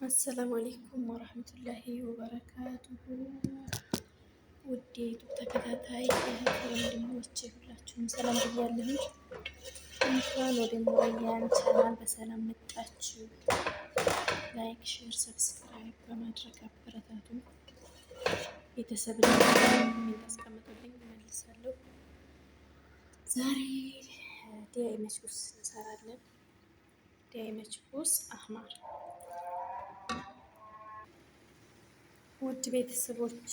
አሰላሙ አሌይኩም ወረህመቱላሂ ወበረካቱሁ። ውድ የዩቱብ ተከታታይ እህት ወንድሞቼ ሁላችሁም ሰላም ብያለሁ። እንኳን ወደ ኑረያን ቻናል በሰላም መጣችሁ። ላይክ፣ ሼር፣ ሰብስክራይብ በማድረግ አበረታቱ። ቤተሰብ የሚያስቀምጡልኝ እመልሳለሁ። ዛሬ ዲያይ መችቡስ እንሰራለን። ዲያይ መችቡስ አህማር ውድ ቤተሰቦቼ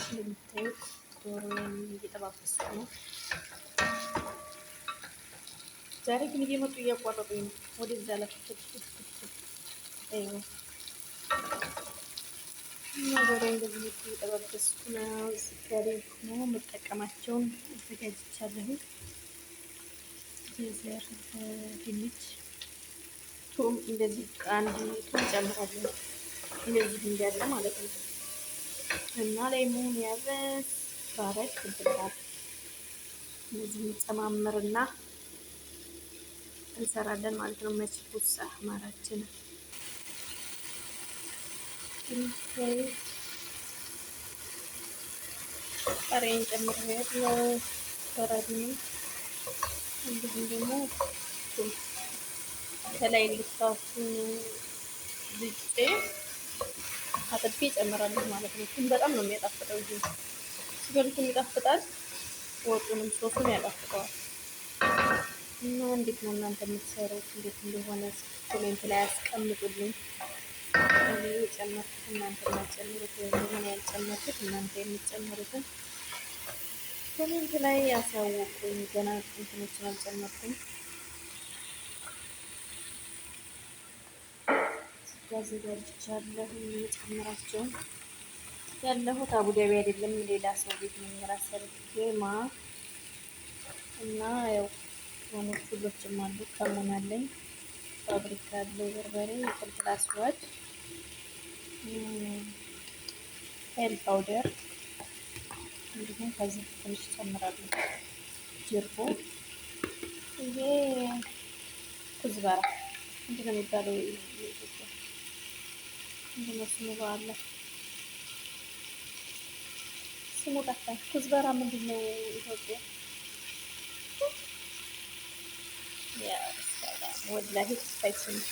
እንደምታዩት ዶሮውን እየጠባበስኩ ነው። ዛሬ ግን እየመጡ እያቋረጡኝ ነው። ወደዛ እና ዶሮ እንደዚህ እየጠባበስኩ ነው። እዚህ ጋር ደግሞ የምጠቀማቸውን አዘጋጅቻለሁ። ዘር፣ ድንች፣ ቱም እንደዚህ አንድ ቱም ጨምራለሁ። እንደዚህ እንዳለ ማለት ነው። እና ላይሙን ያበስ ባረክ ብላል እንደዚህ እንጨማምርና እንሰራለን ማለት ነው። መችቡስ አህማራችን ቃሪያን ጨምሬያለሁ። በራዲኒ እንዲሁም ደግሞ ከላይ ልታፉን ልጬ አጥቤ እጨምራለሁ ማለት ነው። ግን በጣም ነው የሚያጣፍጠው። ይሄ ሲበሉትም ይጣፍጣል፣ ወጡንም ሶሱን ያጣፍጠዋል። እና እንዴት ነው እናንተ የምትሰሩት? እንዴት እንደሆነ ኮሜንት ላይ አስቀምጡልኝ። እኔ የጨመርኩት እናንተ የማትጨምሩት ወይም ደግሞ ያልጨመርኩት እናንተ የምትጨምሩትን ኮሜንት ላይ ያሳውቁኝ። ገና እንትኖችን አልጨመርኩም። አዘጋጅቻለሁ የጨምራቸውን ያለሁት አቡዳቢ አይደለም፣ ሌላ ሰው ቤት ነው። የራስ ጌማ እና ያው ሆኖች ሁሎችም አሉ። ከሙን አለኝ፣ ፋብሪካ አለ፣ በርበሬ፣ ፍልፍል አስዋድ፣ ሄል ፓውደር እንዲሁም ከዚህ ትንሽ ጨምራለሁ። ጅርቦ፣ ይሄ ኩዝበራ ምንድን ነው የሚባለው? ምንድን ነው ስሙ? በአለ ስሙ ጠፋኝ። ኩዝበራ ምንድን ነው ኢትዮጵያ? ወላሂ ስፓይሲ ነው።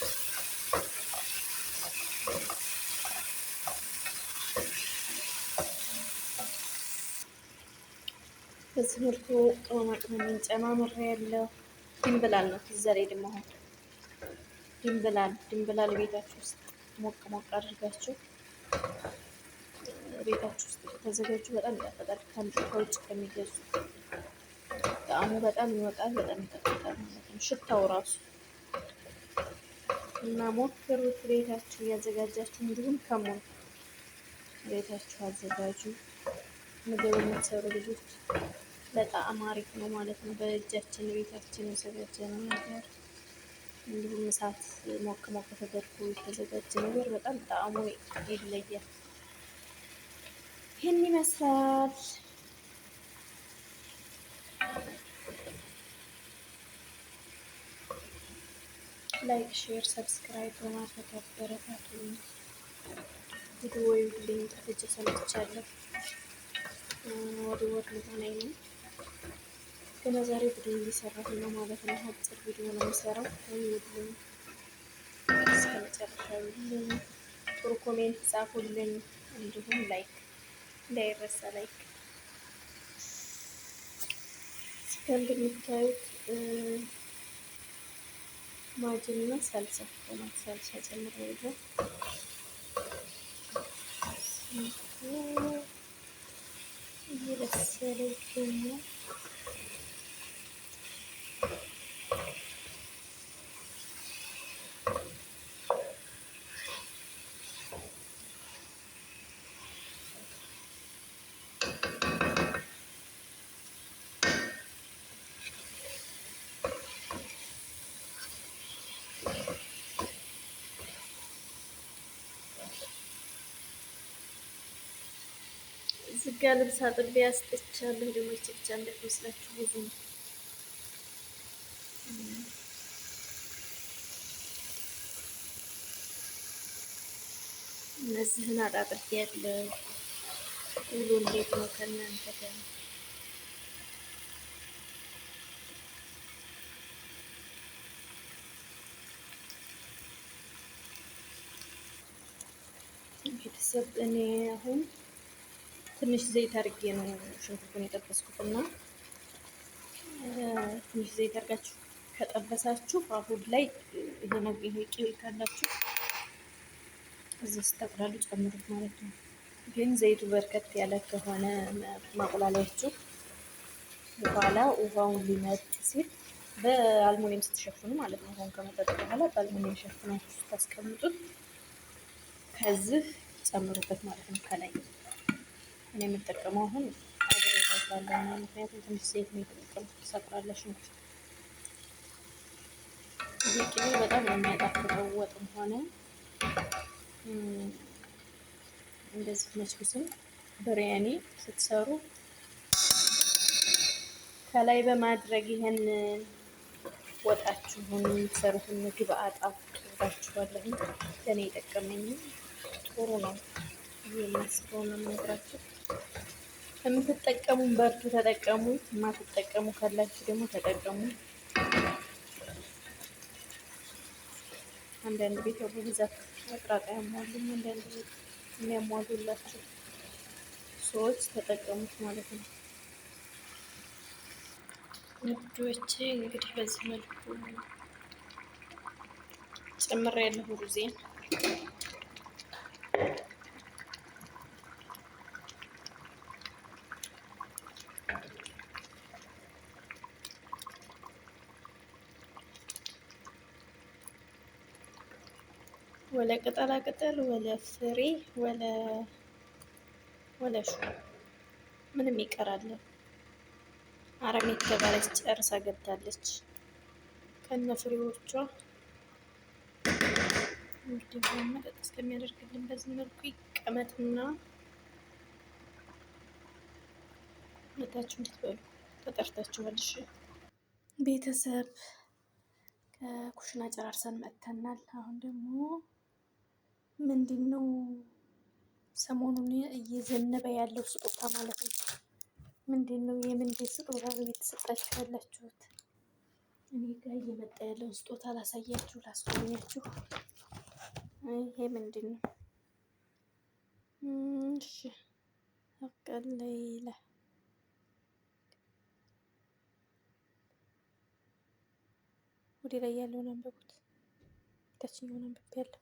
በዚህ መልኩ ቅመማ ቅመም ጨማምሬያለሁ። ድንብላል ነው እዛ ላይ ደግሞ አሁን ድንብላል ቤታችሁ ውስጥ ሞቅ ሞቅ አድርጋችሁ ቤታችሁ ውስጥ ተዘጋጁ። በጣም ይጣፍጣል። ከውጭ ከሚገዙ ጣዕሙ በጣም ይወጣል። በጣም ይጣፍጣል ማለት ነው ሽታው ራሱ። እና ሞክሩት ቤታችሁ እያዘጋጃችሁ። እንዲሁም ከሙን ቤታችሁ አዘጋጁ። ምግብ የምትሰሩ ልጆች በጣም አሪፍ ነው ማለት ነው። በእጃችን ቤታችን ያዘጋጀነው ነገር እንዲሁም እሳት ሞቅ ሞቅ ተደርጎ የተዘጋጀ ነገር በጣም ጣዕሙ ይለያል። ይህን ይመስላል። ላይክ፣ ሼር፣ ሰብስክራይብ በማድረግ አበረታቱ። ቪዲዮ ይልኝ ጠፍቼ ሰምቻለሁ። ወደ ወር ሊሆነኝ ነው። ገና ዛሬ ቪዲዮ እየሰራሁ ነው ማለት ነው። አጭር ቪዲዮ ነው የምሰራው። ይልኝ እስከ መጨረሻው ይልኝ። ጥሩ ኮሜንት ጻፉልኝ። እንዲሁም ላይክ እንዳይረሳ ላይክ። እንደምታዩት ማጅና ሳልሳ ቶማት ሳልሳ ጨምሬያለሁ። እየበሰለ ይገኛል። ዝጋ ልብስ አጥቤ አስጥቻለሁ። ደግሞ ይቺ ብቻ እንዳትመስላችሁ ብዙ ነው። እነዚህን አጣጥቤ ያለው ውሎ እንዴት ነው ከእናንተ ጋር? ቤተሰብ እኔ አሁን ትንሽ ዘይት አድርጌ ነው ሽንኩርቱን የጠበስኩትና ትንሽ ዘይት አድርጋችሁ ከጠበሳችሁ አሁን ላይ ይሄ ቅቤ ካላችሁ እዚህ ስታቁላሉ ጨምሩት ማለት ነው። ግን ዘይቱ በርከት ያለ ከሆነ ማቁላላችሁ በኋላ ውሃውን ሊመጥ ሲል በአልሙኒየም ስትሸፍኑ ማለት ነው። ውሃውን ከመጠጥ በኋላ በአልሙኒየም ሸፍናችሁ ስታስቀምጡት ከዚህ ጨምሩበት ማለት ነው። ከላይ እኔ የምጠቀመው አሁን አብሬ ምክንያቱም ትንሽ ዘይት ነው የተጠቀምኩት። ሰቅራለሽ ነው ይሄ ቅቤ በጣም ነው የሚያጣፍጠው። ወጥም ሆነ እንደዚህ መስኩስም ብሪያኒ ስትሰሩ ከላይ በማድረግ ይሄን ወጣችሁን የምትሰሩትን ምግብ አጣፍጣችኋለሁ። ለእኔ የጠቀመኝ ጥሩ ነው የማስበው ነው የምነግራችሁ። የምትጠቀሙን በርቱ፣ ተጠቀሙ። የማትጠቀሙ ካላችሁ ደግሞ ተጠቀሙ። አንዳንድ ቤት በብዛት አቅራጣ ያሟሉም፣ አንዳንድ ቤት የሚያሟሉላችሁ ሰዎች ተጠቀሙት ማለት ነው። ውዶቼ እንግዲህ በዚህ መልኩ ጨምሬ ያለሁ ሩዜን ወለ ቅጠላ ቅጠል ወለ ፍሬ ወለ ሹ ምንም ይቀራል። አረሜት ገባለች ጨርሳ ገብታለች ከነ ፍሬዎቿ። እንግዲህ መጠጥ እስከሚያደርግልን በዚህ መልኩ ይቀመጥና መታችሁ እንድትበሉ ተጠርታችኋል። እሺ ቤተሰብ ከኩሽና ጨራርሰን መጥተናል። አሁን ደግሞ ምንድነው ሰሞኑን እየዘነበ ያለው ስጦታ ማለት ነው። ምንድነው የምንድን ስጦታ እየተሰጣችሁ ያላችሁት? እኔ ጋር እየመጣ ያለውን ስጦታ ላሳያችሁ፣ ላስጎብኛችሁ። ይሄ ምንድን ነው? እሺ አቀለይለ ወደ ላይ ያለውን አንበቡት፣ ታችኛውን አንበብ ያለው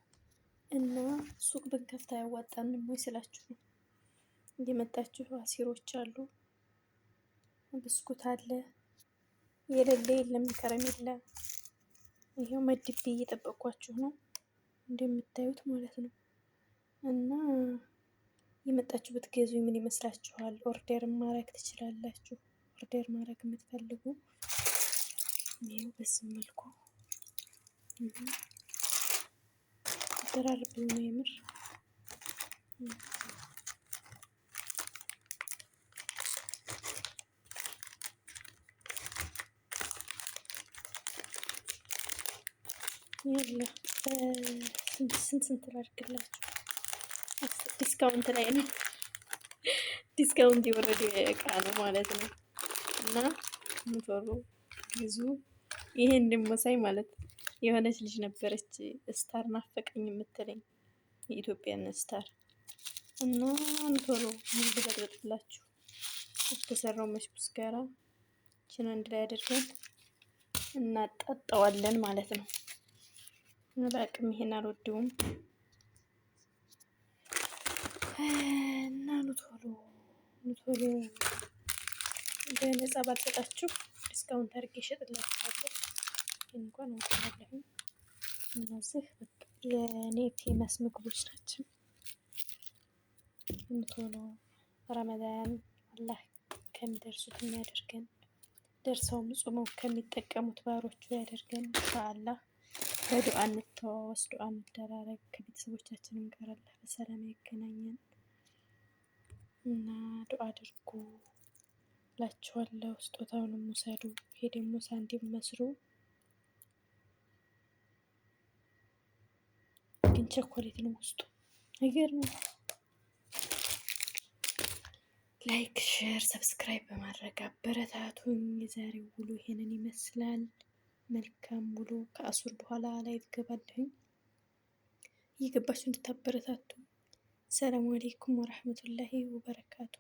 እና ሱቅ ብንከፍት አያዋጣንም ወይ ስላችሁ ነው። እየመጣችሁ አሲሮች አሉ፣ ብስኩት አለ፣ የሌለ የለም ከረሜላ። ይሄው መድቤ እየጠበቅኳችሁ ነው እንደምታዩት ማለት ነው። እና የመጣችሁ ብትገዙ ምን ይመስላችኋል? ኦርደር ማድረግ ትችላላችሁ። ኦርደር ማድረግ የምትፈልጉ ይሄው በዚህ መልኩ ተራርብ ነው የምር ያለ ስንት ላድርግላችሁ? ዲስካውንት ላይ ነው። ዲስካውንት የወረደ እቃ ነው ማለት ነው። እና ቶሎ ግዙ። ይሄን ደግሞ ሳይ ማለት የሆነች ልጅ ነበረች ስታር ናፈቀኝ የምትለኝ የኢትዮጵያን ስታር እና ቶሎ ልበጥበጥላችሁ የተሰራው መስኩስ ጋራ ችን አንድ ላይ አድርገን እናጣጣዋለን ማለት ነው። በአቅም ይሄን አልወደውም እና ቶሎ በነፃ ባልሰጣችሁ ዲስካውንት አድርጌ እሸጥላችኋለሁ። እንኳን ወጣለሁ። እነዚህ የኔ ፌመስ ምግቦች ናቸው። ቶሎ ረመዳን አላህ ከሚደርሱት የሚያደርገን፣ ደርሰውም ጾመው ከሚጠቀሙት ባሮቹ ያደርገን ኢንሻአላህ። በዱዓ እንተዋወስ፣ ዱዓ እንደራረግ፣ ከቤተሰቦቻችንም ጋር አላህ በሰላም ያገናኘን እና ዱዓ አድርጉ እላችኋለሁ። ስጦታውንም ውሰዱ። ይሄ ደግሞ ሳንቲም መስሩ ግን ቸኮሌት ነው ውስጡ። አይገርምም? ላይክ፣ ሼር፣ ሰብስክራይብ በማድረግ አበረታቱኝ። የዛሬው ውሎ ይሄንን ይመስላል። መልካም ውሎ። ከአሱር በኋላ ላይ ትገባለሁኝ እየገባችሁ እንድታበረታቱ። ሰላም አሌይኩም ወረህመቱላሂ ወበረካቱ።